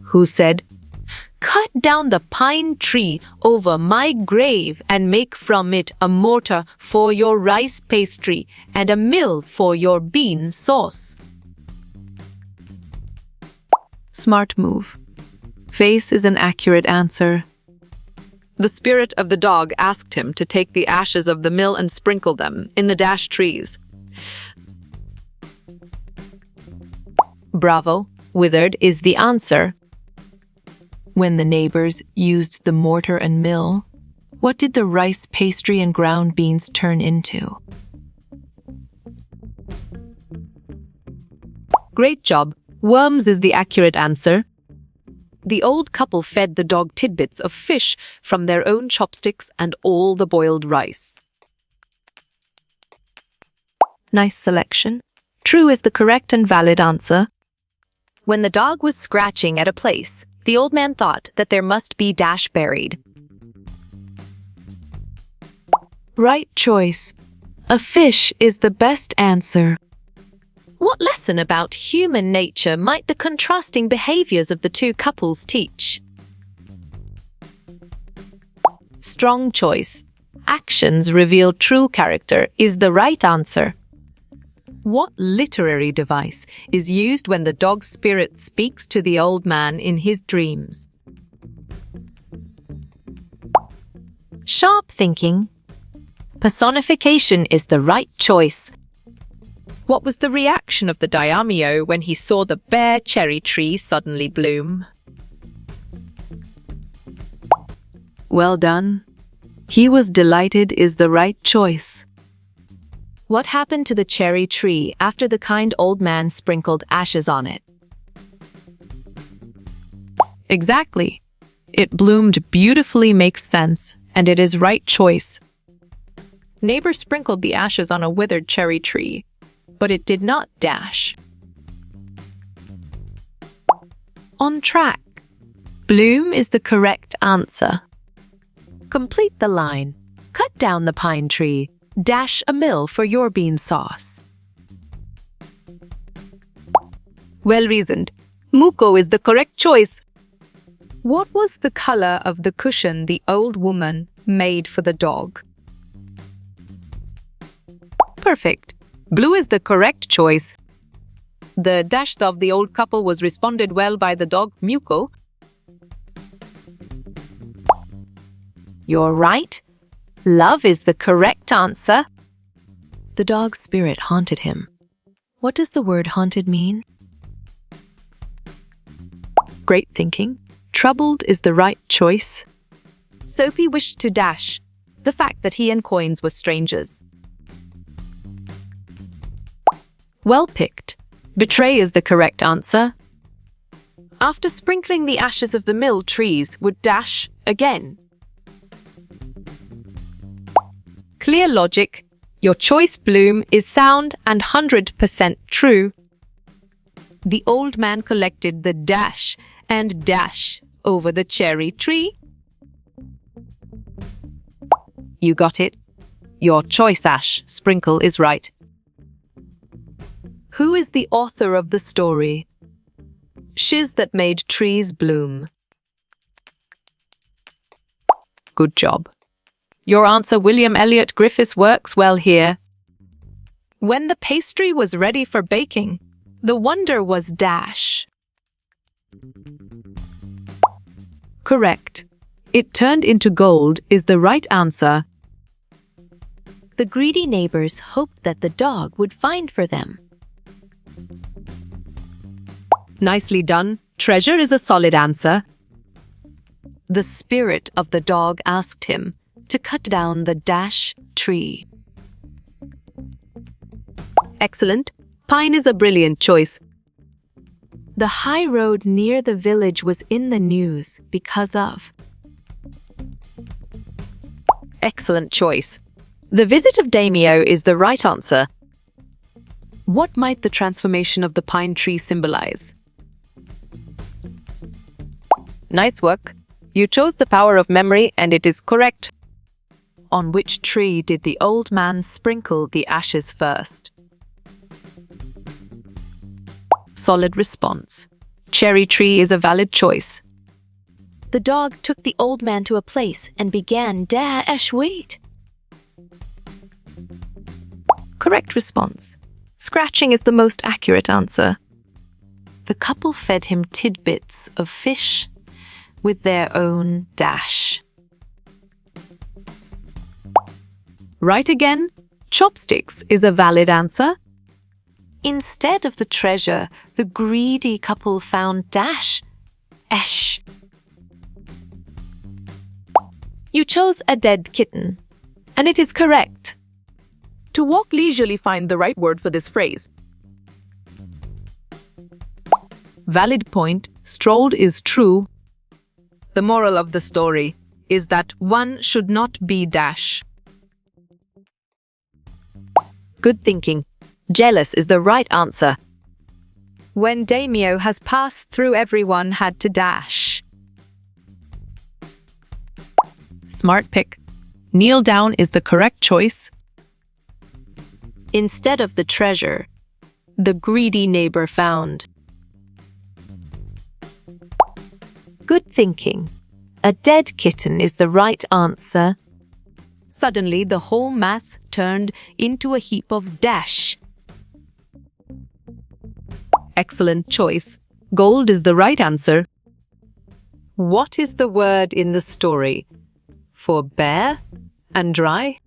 who said, "Cut down the pine tree over my grave and make from it a mortar for your rice pastry and a mill for your bean sauce." Smart move. Face is an accurate answer. The spirit of the dog asked him to take the ashes of the mill and sprinkle them in the dash trees. Bravo. Withered is the answer. When the neighbors used the mortar and mill, what did the rice pastry and ground beans turn into? Great job. Worms is the accurate answer. The old couple fed the dog tidbits of fish from their own chopsticks and all the boiled rice. Nice selection. True is the correct and valid answer. When the dog was scratching at a place, the old man thought that there must be dash buried. Right choice. A fish is the best answer. What lesson about human nature might the contrasting behaviors of the two couples teach? Strong choice. Actions reveal true character is the right answer. What literary device is used when the dog's spirit speaks to the old man in his dreams? Sharp thinking. Personification is the right choice. What was the reaction of the daimyo when he saw the bare cherry tree suddenly bloom? Well done. He was delighted is the right choice. What happened to the cherry tree after the kind old man sprinkled ashes on it? Exactly. It bloomed beautifully makes sense, and it is right choice. Neighbor sprinkled the ashes on a withered cherry tree, but it did not dash. On track. Bloom is the correct answer. Complete the line. Cut down the pine tree. Dash a mill for your bean sauce. Well reasoned. Muko is the correct choice. What was the color of the cushion the old woman made for the dog? Perfect. Blue is the correct choice. The dash of the old couple was responded well by the dog Muko. You're right. Love is the correct answer. The dog's spirit haunted him. What does the word haunted mean? Great thinking. Troubled is the right choice. Soapy wished to dash. The fact that he and Coins were strangers. Well picked. Betray is the correct answer. After sprinkling the ashes of the mill trees would dash again. Clear logic. Your choice, Bloom, is sound and 100% true. The old man collected the dash and dash over the cherry tree. You got it. Your choice, Ash, Sprinkle, is right. Who is the author of the story? Shiz that made trees bloom. Good job. Your answer, William Elliot Griffiths, works well here. When the pastry was ready for baking, the wonder was dash. Correct. It turned into gold is the right answer. The greedy neighbors hoped that the dog would find for them. Nicely done. Treasure is a solid answer. The spirit of the dog asked him to cut down the dash tree. Excellent. Pine is a brilliant choice. The high road near the village was in the news because of. Excellent choice. The visit of Daimyo is the right answer. What might the transformation of the pine tree symbolize? Nice work. You chose the power of memory and it is correct. On which tree did the old man sprinkle the ashes first? Solid response. Cherry tree is a valid choice. The dog took the old man to a place and began dash wait. Correct response. Scratching is the most accurate answer. The couple fed him tidbits of fish with their own dash. Right again. Chopsticks is a valid answer. Instead of the treasure, the greedy couple found dash. Esh. You chose a dead kitten, and it is correct. To walk leisurely, find the right word for this phrase. Valid point. Strolled is true. The moral of the story is that one should not be dash. Good thinking. Jealous is the right answer. When daimyo has passed through, everyone had to dash. Smart pick. Kneel down is the correct choice. Instead of the treasure, the greedy neighbor found. Good thinking. A dead kitten is the right answer. Suddenly, the whole mass turned into a heap of dash. Excellent choice. Gold is the right answer. What is the word in the story for bare and dry?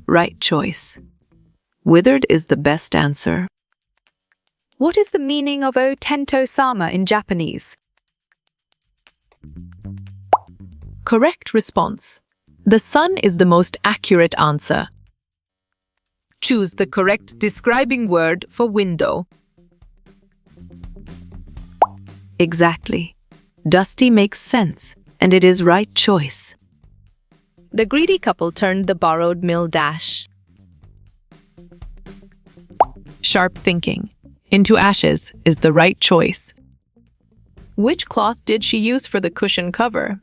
Right choice. Withered is the best answer. What is the meaning of O Tento-sama in Japanese? Correct response. The sun is the most accurate answer. Choose the correct describing word for window. Exactly. Dusty makes sense, and it is right choice. The greedy couple turned the borrowed mill dash. Sharp thinking. Into ashes is the right choice. Which cloth did she use for the cushion cover?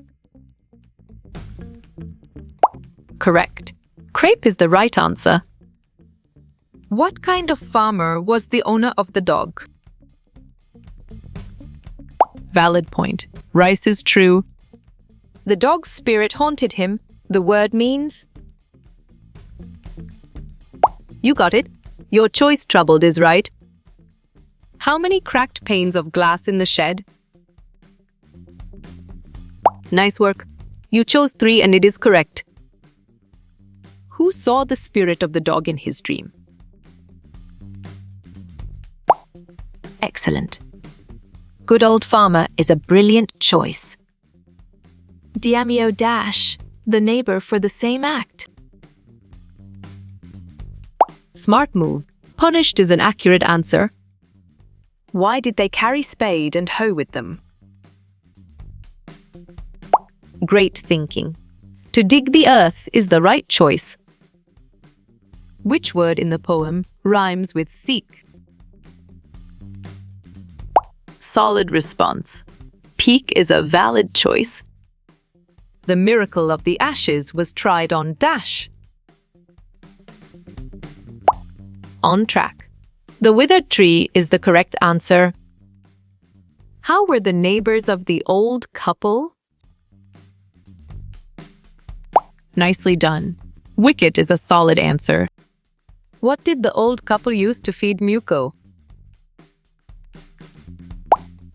Correct. Crepe is the right answer. What kind of farmer was the owner of the dog? Valid point. Rice is true. The dog's spirit haunted him. The word means? You got it. Your choice troubled is right. How many cracked panes of glass in the shed? Nice work. You chose 3 and it is correct. Who saw the spirit of the dog in his dream? Excellent. Good old farmer is a brilliant choice. Daimyo dash, the neighbor for the same act. Smart move. Punished is an accurate answer. Why did they carry spade and hoe with them? Great thinking. To dig the earth is the right choice. Which word in the poem rhymes with seek? Solid response. Peak is a valid choice. The miracle of the ashes was tried on dash. On track. The withered tree is the correct answer. How were the neighbors of the old couple? Nicely done. Wicket is a solid answer. What did the old couple use to feed Muko?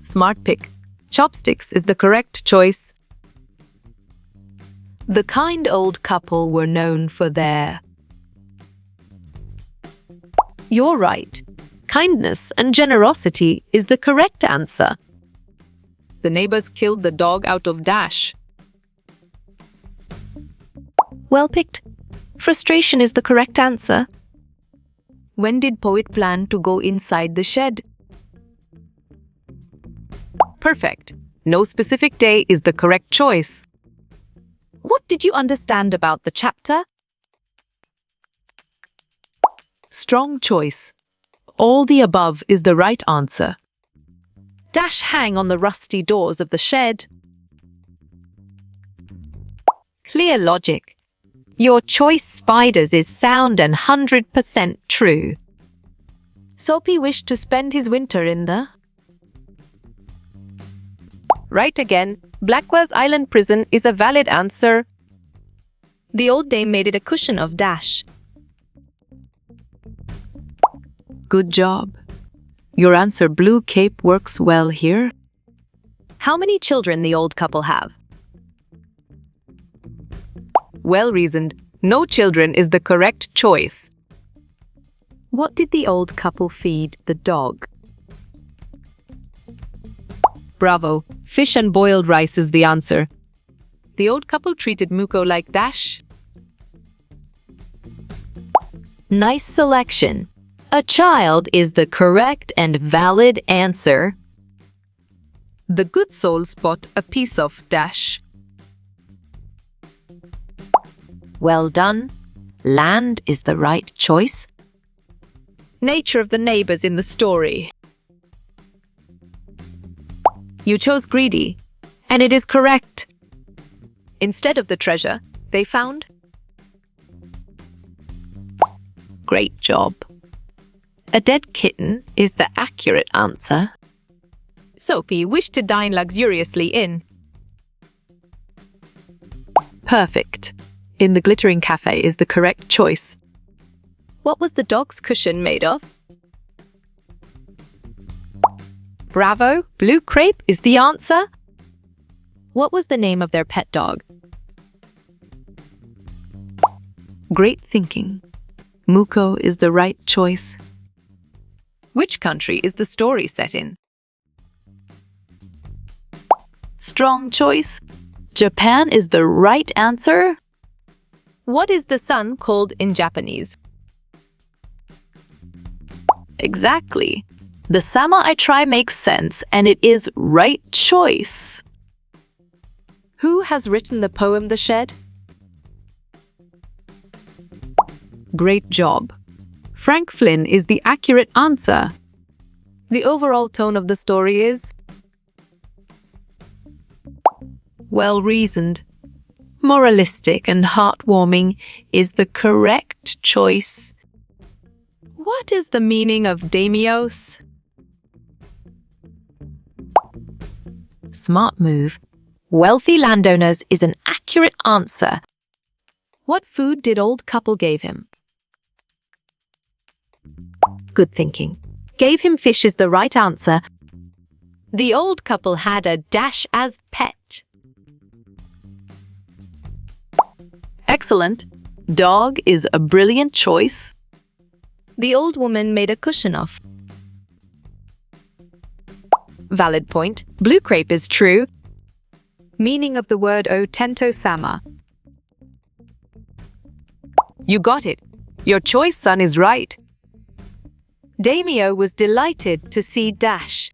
Smart pick. Chopsticks is the correct choice. The kind old couple were known for their... You're right. Kindness and generosity is the correct answer. The neighbors killed the dog out of dash. Well picked. Frustration is the correct answer. When did poet plan to go inside the shed? Perfect. No specific day is the correct choice. What did you understand about the chapter? Strong choice. All the above is the right answer. Dash hang on the rusty doors of the shed. Clear logic. Your choice spiders is sound and 100% true. Soapy wished to spend his winter in the... Right again. Blackwell's Island Prison is a valid answer. The old dame made it a cushion of dash. Good job. Your answer, Blue Cape, works well here. How many children the old couple have? Well reasoned. No children is the correct choice. What did the old couple feed the dog? Bravo. Fish and boiled rice is the answer. The old couple treated Muko like dash. Nice selection. A child is the correct and valid answer. The good soul spot a piece of dash. Well done. Land is the right choice. Nature of the neighbors in the story. You chose greedy, and it is correct. Instead of the treasure, they found... Great job. A dead kitten is the accurate answer. Soapy wished to dine luxuriously in... Perfect. In the glittering cafe is the correct choice. What was the dog's cushion made of? Bravo! Blue crepe is the answer. What was the name of their pet dog? Great thinking. Muko is the right choice. Which country is the story set in? Strong choice. Japan is the right answer. What is the sun called in Japanese? Exactly. The Sama I try makes sense, and it is right choice. Who has written the poem The Shed? Great job. Frank Flynn is the accurate answer. The overall tone of the story is well reasoned. Moralistic and heartwarming is the correct choice. What is the meaning of daimios? Smart move. Wealthy landowners is an accurate answer. What food did old couple gave him? Good thinking. Gave him fish is the right answer. The old couple had a dash as pet. Excellent. Dog is a brilliant choice. The old woman made a cushion of. Valid point. Blue crepe is true. Meaning of the word o tento sama. You got it. Your choice, son, is right. Daimyo was delighted to see Dash.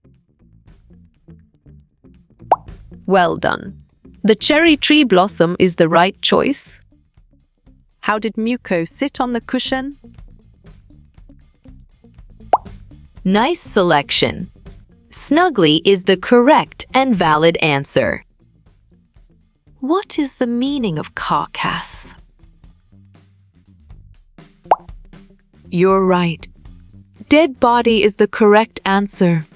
Well done. The cherry tree blossom is the right choice. How did Muko sit on the cushion? Nice selection. Snugly is the correct and valid answer. What is the meaning of carcass? You're right. Dead body is the correct answer.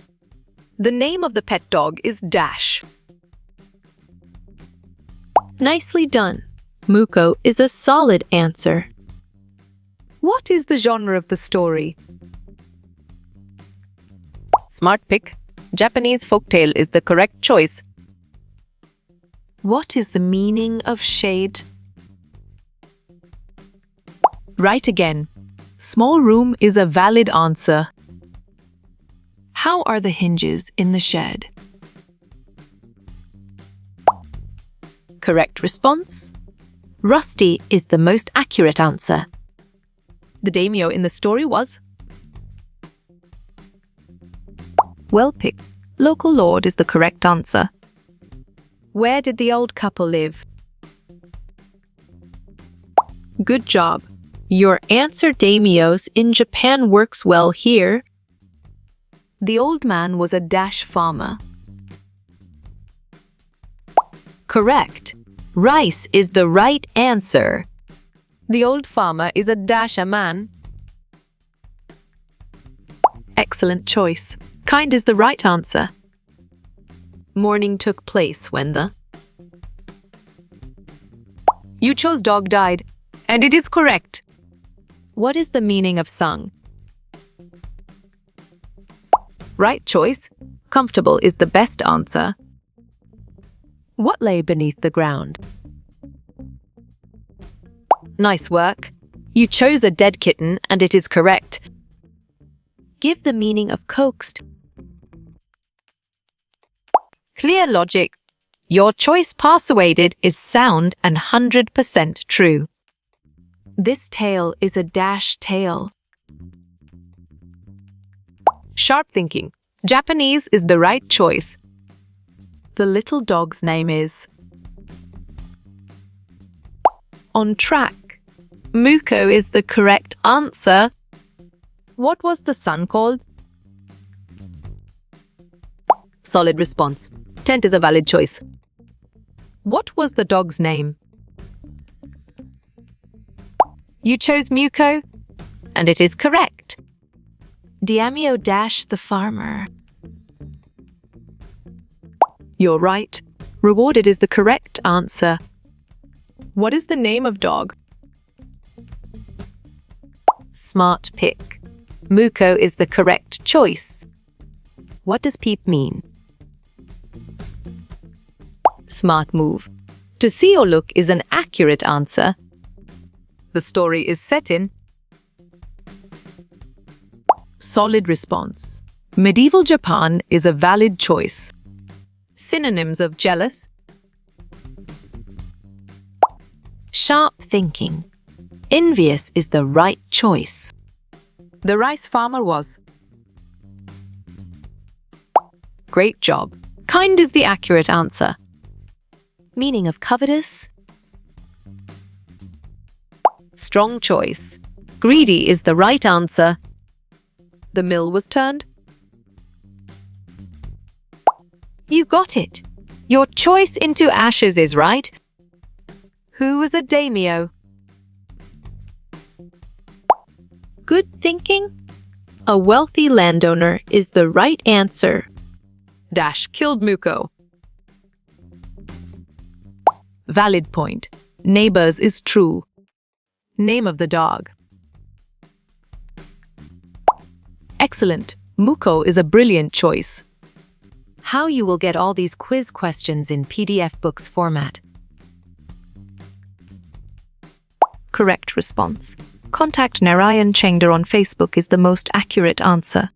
The name of the pet dog is Dash. Nicely done. Muko is a solid answer. What is the genre of the story? Smart pick. Japanese folktale is the correct choice. What is the meaning of shade? Right again. Small room is a valid answer. How are the hinges in the shed? Correct response. Rusty is the most accurate answer. The daimyo in the story was well picked. Local lord is the correct answer. Where did the old couple live? Good job. Your answer, daimyos, in Japan works well here. The old man was a dash farmer. Correct. Rice is the right answer. The old farmer is a dash a man. Excellent choice. Kind is the right answer. Mourning took place when the... You chose dog died, and it is correct. What is the meaning of sung? Right choice. Comfortable is the best answer. What lay beneath the ground? Nice work. You chose a dead kitten, and it is correct. Give the meaning of coaxed. Clear logic. Your choice persuaded is sound and 100% true. This tale is a dash tale. Sharp thinking. Japanese is the right choice. The little dog's name is... On track. Muko is the correct answer. What was the son called? Solid response. Tent is a valid choice. What was the dog's name? You chose Muko, and it is correct. Diamio dash the farmer. You're right. Rewarded is the correct answer. What is the name of dog? Smart pick. Muko is the correct choice. What does peep mean? Smart move. To see or look is an accurate answer. The story is set in... Solid response. Medieval Japan is a valid choice. Synonyms of jealous. Sharp thinking. Envious is the right choice. The rice farmer was... Great job. Kind is the accurate answer. Meaning of covetous? Strong choice. Greedy is the right answer. The mill was turned. You got it. Your choice into ashes is right. Who was a daimyo? Good thinking? A wealthy landowner is the right answer. Dash killed Muko. Valid point. Neighbors is true. Name of the dog. Excellent. Muko is a brilliant choice. How you will get all these quiz questions in PDF books format. Correct response. Contact Narayan Chengda on Facebook is the most accurate answer.